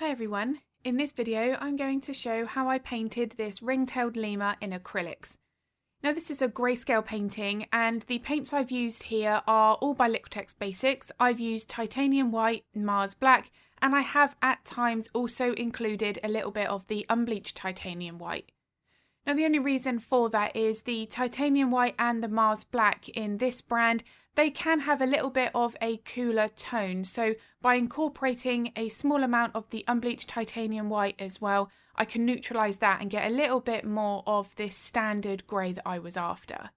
Hi everyone, in this video I'm going to show how I painted this ring-tailed lemur in acrylics. Now this is a grayscale painting and the paints I've used here are all by Liquitex Basics. I've used titanium white, Mars black, and I have at times also included a little bit of the unbleached titanium white. Now the only reason for that is the titanium white and the Mars black in this brand, they can have a little bit of a cooler tone. So by incorporating a small amount of the unbleached titanium white as well, I can neutralise that and get a little bit more of this standard grey that I was after.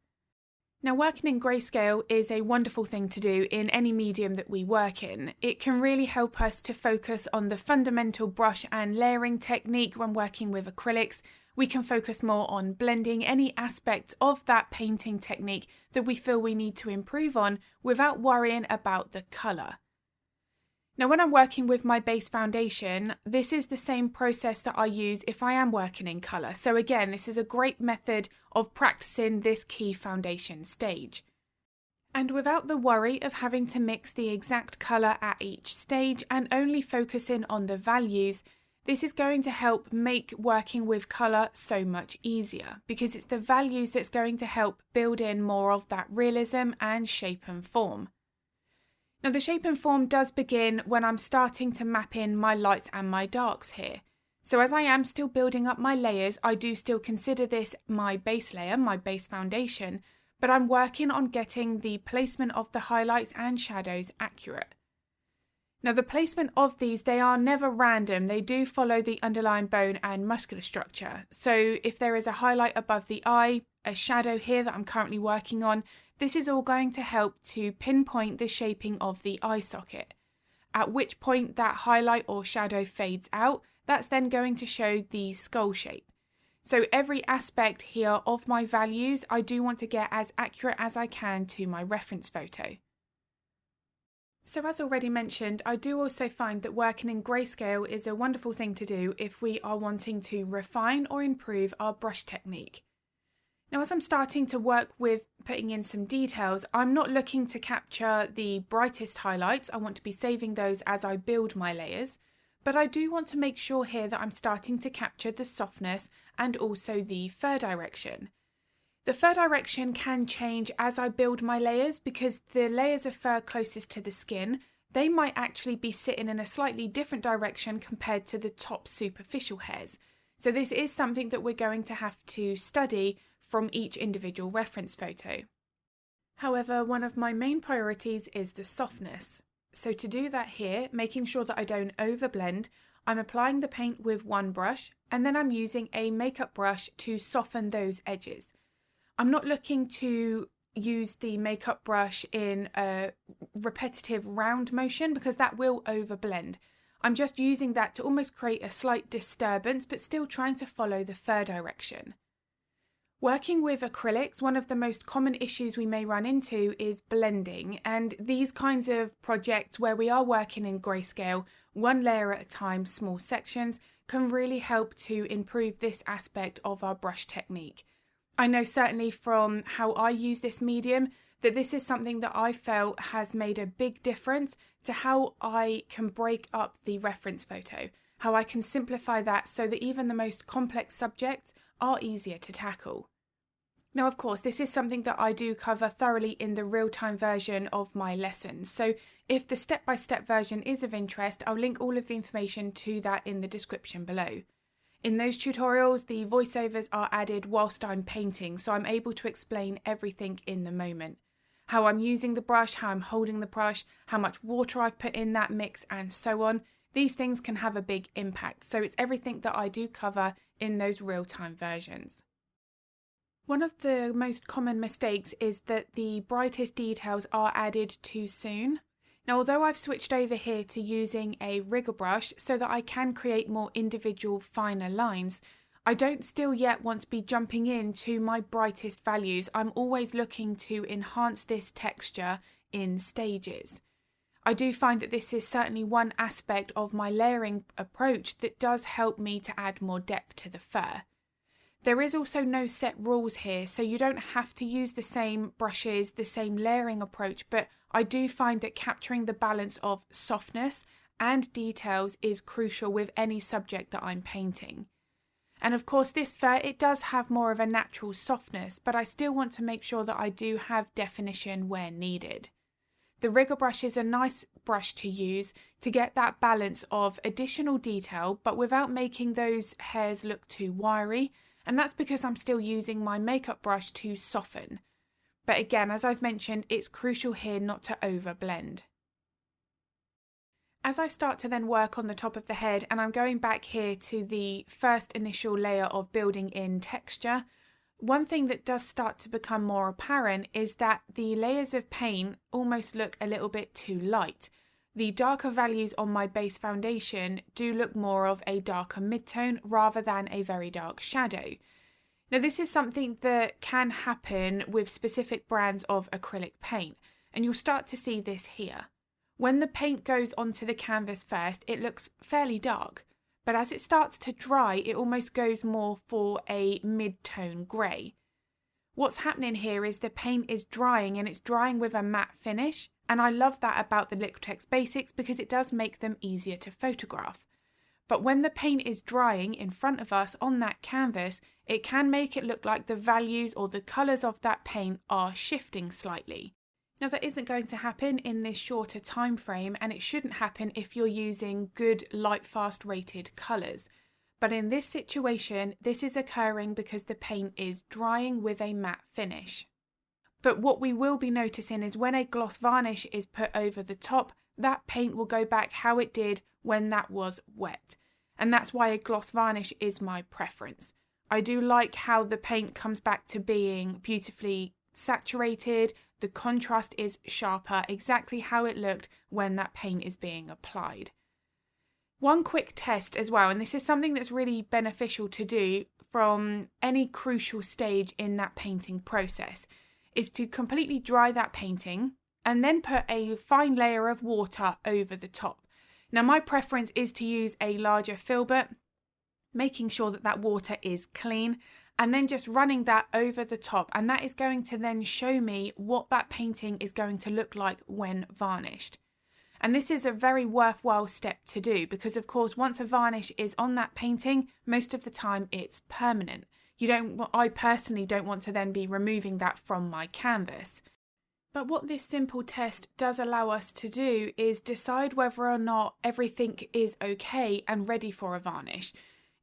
Now working in grayscale is a wonderful thing to do in any medium that we work in. It can really help us to focus on the fundamental brush and layering technique when working with acrylics. We can focus more on blending any aspect of that painting technique that we feel we need to improve on without worrying about the colour. Now when I'm working with my base foundation, this is the same process that I use if I am working in colour. So again, this is a great method of practicing this key foundation stage. And without the worry of having to mix the exact colour at each stage and only focusing on the values, this is going to help make working with colour so much easier because it's the values that's going to help build in more of that realism and shape and form. Now the shape and form does begin when I'm starting to map in my lights and my darks here. So as I am still building up my layers, I do still consider this my base layer, my base foundation, but I'm working on getting the placement of the highlights and shadows accurate. Now the placement of these, they are never random, they do follow the underlying bone and muscular structure. So if there is a highlight above the eye, a shadow here that I'm currently working on, this is all going to help to pinpoint the shaping of the eye socket. At which point that highlight or shadow fades out, that's then going to show the skull shape. So every aspect here of my values, I do want to get as accurate as I can to my reference photo. So as already mentioned, I do also find that working in grayscale is a wonderful thing to do if we are wanting to refine or improve our brush technique. Now as I'm starting to work with putting in some details, I'm not looking to capture the brightest highlights. I want to be saving those as I build my layers, but I do want to make sure here that I'm starting to capture the softness and also the fur direction. The fur direction can change as I build my layers because the layers of fur closest to the skin, they might actually be sitting in a slightly different direction compared to the top superficial hairs. So this is something that we're going to have to study from each individual reference photo. However, one of my main priorities is the softness. So to do that here, making sure that I don't overblend, I'm applying the paint with one brush and then I'm using a makeup brush to soften those edges. I'm not looking to use the makeup brush in a repetitive round motion because that will overblend. I'm just using that to almost create a slight disturbance but still trying to follow the fur direction. Working with acrylics, one of the most common issues we may run into is blending, and these kinds of projects where we are working in grayscale, one layer at a time, small sections, can really help to improve this aspect of our brush technique. I know certainly from how I use this medium that this is something that I felt has made a big difference to how I can break up the reference photo, how I can simplify that so that even the most complex subjects are easier to tackle. Now of course this is something that I do cover thoroughly in the real-time version of my lessons, so if the step-by-step version is of interest, I'll link all of the information to that in the description below. In those tutorials, the voiceovers are added whilst I'm painting, so I'm able to explain everything in the moment. How I'm using the brush, how I'm holding the brush, how much water I've put in that mix, and so on. These things can have a big impact, so it's everything that I do cover in those real-time versions. One of the most common mistakes is that the brightest details are added too soon. Now, although I've switched over here to using a rigger brush so that I can create more individual finer lines, I don't still yet want to be jumping into my brightest values. I'm always looking to enhance this texture in stages. I do find that this is certainly one aspect of my layering approach that does help me to add more depth to the fur. There is also no set rules here, so you don't have to use the same brushes, the same layering approach, but I do find that capturing the balance of softness and details is crucial with any subject that I'm painting. And of course this fur, it does have more of a natural softness, but I still want to make sure that I do have definition where needed. The rigger brush is a nice brush to use to get that balance of additional detail, but without making those hairs look too wiry, and that's because I'm still using my makeup brush to soften. But again, as I've mentioned, it's crucial here not to overblend. As I start to then work on the top of the head, and I'm going back here to the first initial layer of building in texture, one thing that does start to become more apparent is that the layers of paint almost look a little bit too light. The darker values on my base foundation do look more of a darker midtone rather than a very dark shadow. Now this is something that can happen with specific brands of acrylic paint, and you'll start to see this here. When the paint goes onto the canvas first, it looks fairly dark, but as it starts to dry, it almost goes more for a mid-tone grey. What's happening here is the paint is drying, and it's drying with a matte finish, and I love that about the Liquitex Basics because it does make them easier to photograph. But when the paint is drying in front of us on that canvas, it can make it look like the values or the colours of that paint are shifting slightly. Now that isn't going to happen in this shorter time frame, and it shouldn't happen if you're using good light fast rated colours. But in this situation, this is occurring because the paint is drying with a matte finish. But what we will be noticing is when a gloss varnish is put over the top, that paint will go back how it did when that was wet. And that's why a gloss varnish is my preference. I do like how the paint comes back to being beautifully saturated, the contrast is sharper, exactly how it looked when that paint is being applied. One quick test as well, and this is something that's really beneficial to do from any crucial stage in that painting process, is to completely dry that painting and then put a fine layer of water over the top. Now my preference is to use a larger filbert, making sure that that water is clean, and then just running that over the top, and that is going to then show me what that painting is going to look like when varnished. And this is a very worthwhile step to do because of course once a varnish is on that painting, most of the time it's permanent. I personally don't want to then be removing that from my canvas. But what this simple test does allow us to do is decide whether or not everything is okay and ready for a varnish.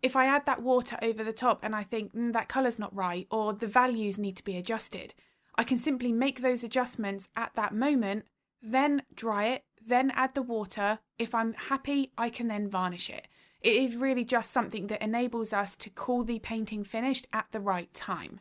If I add that water over the top and I think that colour's not right or the values need to be adjusted, I can simply make those adjustments at that moment, then dry it, then add the water. If I'm happy, I can then varnish it. It is really just something that enables us to call the painting finished at the right time.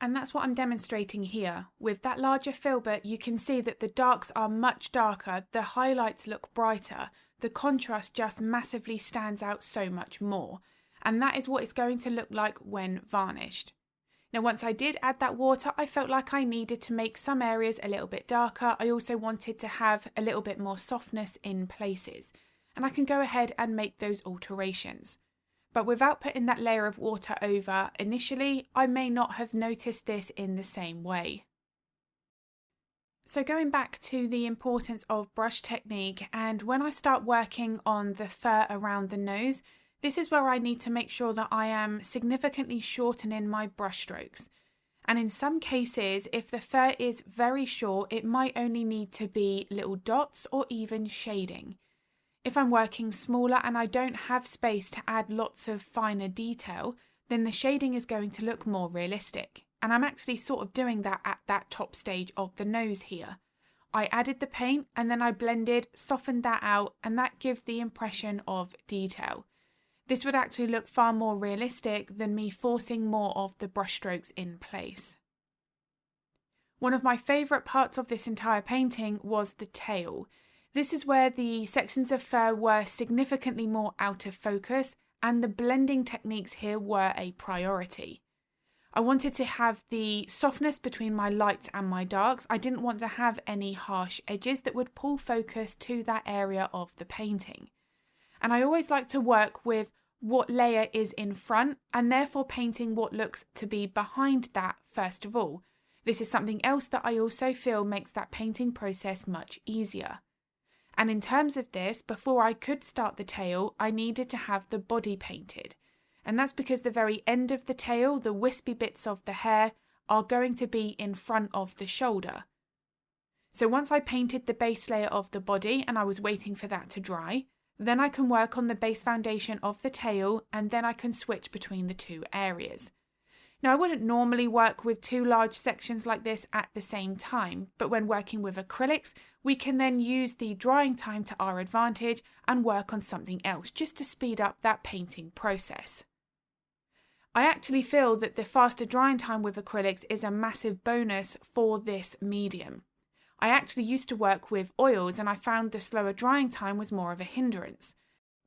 And that's what I'm demonstrating here. With that larger filbert, you can see that the darks are much darker, the highlights look brighter, the contrast just massively stands out so much more. And that is what it's going to look like when varnished. Now once I did add that water, I felt like I needed to make some areas a little bit darker. I also wanted to have a little bit more softness in places. And I can go ahead and make those alterations. But without putting that layer of water over initially, I may not have noticed this in the same way. So going back to the importance of brush technique, and when I start working on the fur around the nose, this is where I need to make sure that I am significantly shortening my brush strokes. And in some cases, if the fur is very short, it might only need to be little dots or even shading. If I'm working smaller and I don't have space to add lots of finer detail, then the shading is going to look more realistic. And I'm actually sort of doing that at that top stage of the nose here. I added the paint and then I blended, softened that out, and that gives the impression of detail. This would actually look far more realistic than me forcing more of the brush strokes in place. One of my favourite parts of this entire painting was the tail. This is where the sections of fur were significantly more out of focus and the blending techniques here were a priority. I wanted to have the softness between my lights and my darks. I didn't want to have any harsh edges that would pull focus to that area of the painting. And I always like to work with what layer is in front and therefore painting what looks to be behind that first of all. This is something else that I also feel makes that painting process much easier. And in terms of this, before I could start the tail, I needed to have the body painted. And that's because the very end of the tail, the wispy bits of the hair, are going to be in front of the shoulder. So once I painted the base layer of the body and I was waiting for that to dry, then I can work on the base foundation of the tail, and then I can switch between the two areas. Now, I wouldn't normally work with two large sections like this at the same time, but when working with acrylics, we can then use the drying time to our advantage and work on something else just to speed up that painting process. I actually feel that the faster drying time with acrylics is a massive bonus for this medium. I actually used to work with oils and I found the slower drying time was more of a hindrance.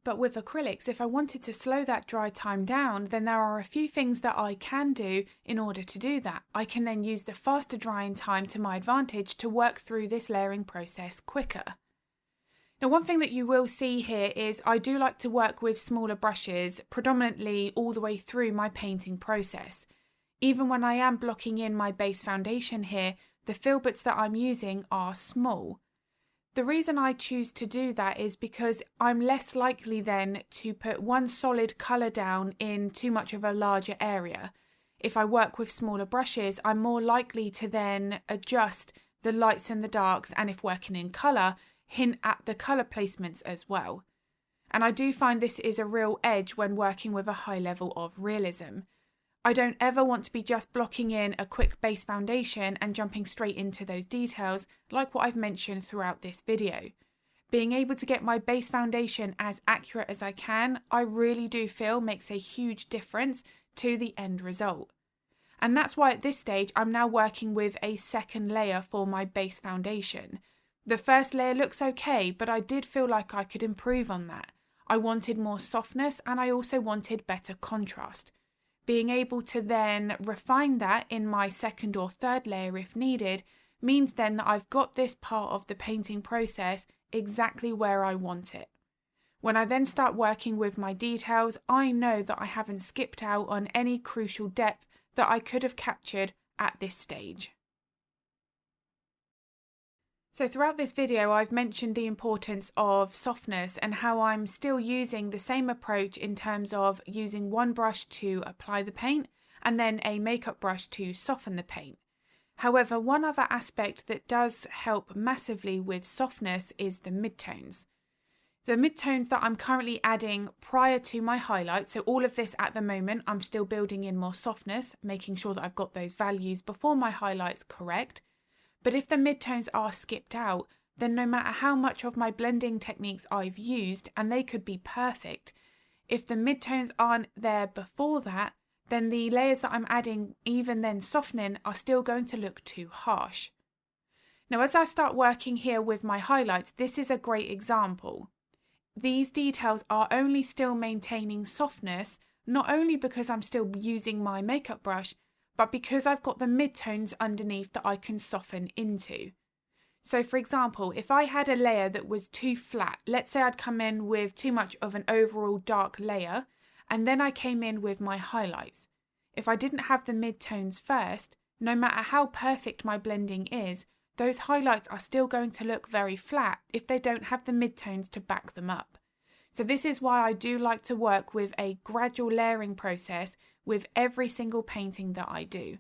But with acrylics, if I wanted to slow that dry time down, then there are a few things that I can do in order to do that. I can then use the faster drying time to my advantage to work through this layering process quicker. Now, one thing that you will see here is I do like to work with smaller brushes, predominantly all the way through my painting process. Even when I am blocking in my base foundation here, the filberts that I'm using are small. The reason I choose to do that is because I'm less likely then to put one solid colour down in too much of a larger area. If I work with smaller brushes, I'm more likely to then adjust the lights and the darks, and if working in colour, hint at the colour placements as well. And I do find this is a real edge when working with a high level of realism. I don't ever want to be just blocking in a quick base foundation and jumping straight into those details like what I've mentioned throughout this video. Being able to get my base foundation as accurate as I can, I really do feel makes a huge difference to the end result. And that's why at this stage I'm now working with a second layer for my base foundation. The first layer looks okay, but I did feel like I could improve on that. I wanted more softness and I also wanted better contrast. Being able to then refine that in my second or third layer if needed means then that I've got this part of the painting process exactly where I want it. When I then start working with my details, I know that I haven't skipped out on any crucial depth that I could have captured at this stage. So throughout this video, I've mentioned the importance of softness and how I'm still using the same approach in terms of using one brush to apply the paint and then a makeup brush to soften the paint. However, one other aspect that does help massively with softness is the midtones. The midtones that I'm currently adding prior to my highlights, so all of this at the moment, I'm still building in more softness, making sure that I've got those values before my highlights correct. But if the midtones are skipped out, then no matter how much of my blending techniques I've used, and they could be perfect, if the midtones aren't there before that, then the layers that I'm adding, even then softening, are still going to look too harsh. Now, as I start working here with my highlights, this is a great example. These details are only still maintaining softness, not only because I'm still using my makeup brush, but because I've got the midtones underneath that I can soften into. So for example, if I had a layer that was too flat, let's say I'd come in with too much of an overall dark layer, and then I came in with my highlights. If I didn't have the midtones first, no matter how perfect my blending is, those highlights are still going to look very flat if they don't have the midtones to back them up. So this is why I do like to work with a gradual layering process with every single painting that I do.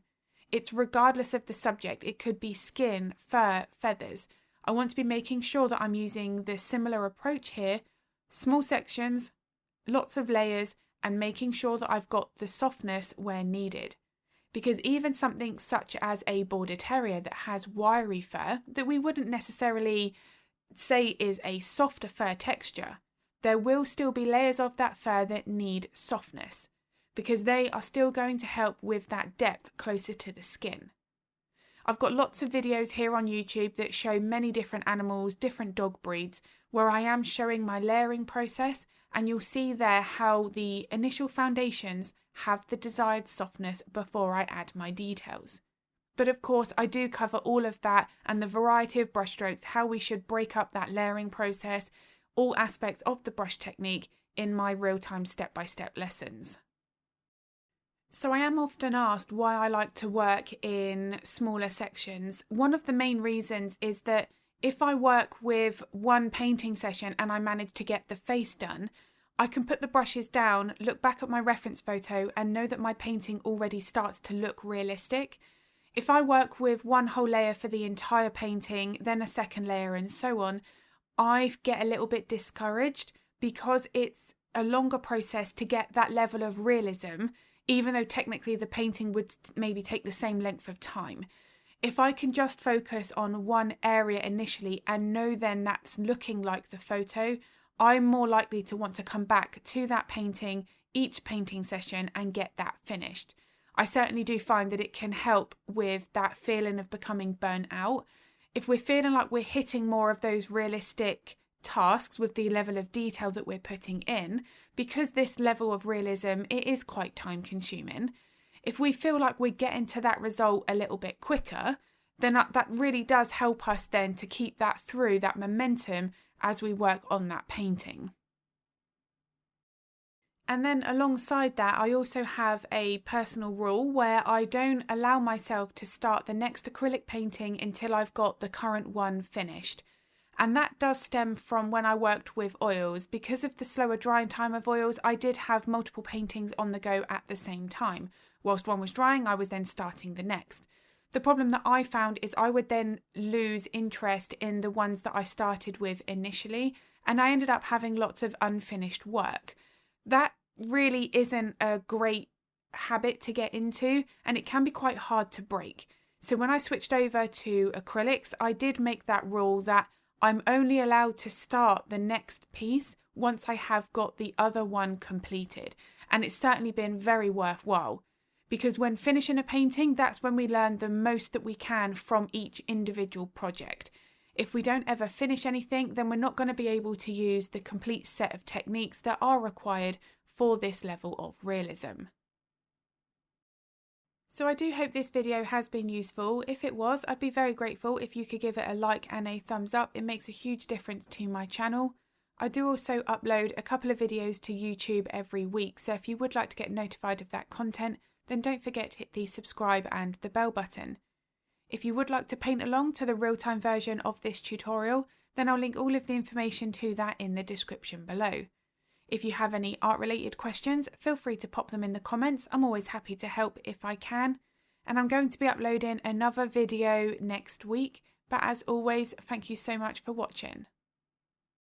It's regardless of the subject. It could be skin, fur, feathers. I want to be making sure that I'm using the similar approach here, small sections, lots of layers, and making sure that I've got the softness where needed. Because even something such as a border terrier that has wiry fur that we wouldn't necessarily say is a softer fur texture, there will still be layers of that fur that need softness, because they are still going to help with that depth closer to the skin. I've got lots of videos here on YouTube that show many different animals, different dog breeds, where I am showing my layering process, and you'll see there how the initial foundations have the desired softness before I add my details. But of course, I do cover all of that and the variety of brushstrokes, how we should break up that layering process, all aspects of the brush technique in my real-time step-by-step lessons. So I am often asked why I like to work in smaller sections. One of the main reasons is that If I work with one painting session and I manage to get the face done, I can put the brushes down, look back at my reference photo and know that my painting already starts to look realistic. If I work with one whole layer for the entire painting, then a second layer and so on, I get a little bit discouraged because it's a longer process to get that level of realism, even though technically the painting would maybe take the same length of time. If I can just focus on one area initially and know then that's looking like the photo, I'm more likely to want to come back to that painting each painting session and get that finished. I certainly do find that it can help with that feeling of becoming burnt out. If we're feeling like we're hitting more of those realistic tasks with the level of detail that we're putting in, because this level of realism, it is quite time consuming. If we feel like we're getting to that result a little bit quicker, then that really does help us then to keep that through, that momentum as we work on that painting. And then alongside that, I also have a personal rule where I don't allow myself to start the next acrylic painting until I've got the current one finished. And that does stem from when I worked with oils. Because of the slower drying time of oils, I did have multiple paintings on the go at the same time. Whilst one was drying, I was then starting the next. The problem that I found is I would then lose interest in the ones that I started with initially, and I ended up having lots of unfinished work. That really isn't a great habit to get into, and it can be quite hard to break. So when I switched over to acrylics, I did make that rule that I'm only allowed to start the next piece once I have got the other one completed. And it's certainly been very worthwhile, because when finishing a painting, that's when we learn the most that we can from each individual project. If we don't ever finish anything, then we're not going to be able to use the complete set of techniques that are required for this level of realism. So I do hope this video has been useful. If it was, I'd be very grateful if you could give it a like and a thumbs up. It makes a huge difference to my channel. I do also upload a couple of videos to YouTube every week, so if you would like to get notified of that content, then don't forget to hit the subscribe and the bell button. If you would like to paint along to the real-time version of this tutorial, then I'll link all of the information to that in the description below. If you have any art-related questions, feel free to pop them in the comments. I'm always happy to help if I can. And I'm going to be uploading another video next week. But as always, thank you so much for watching.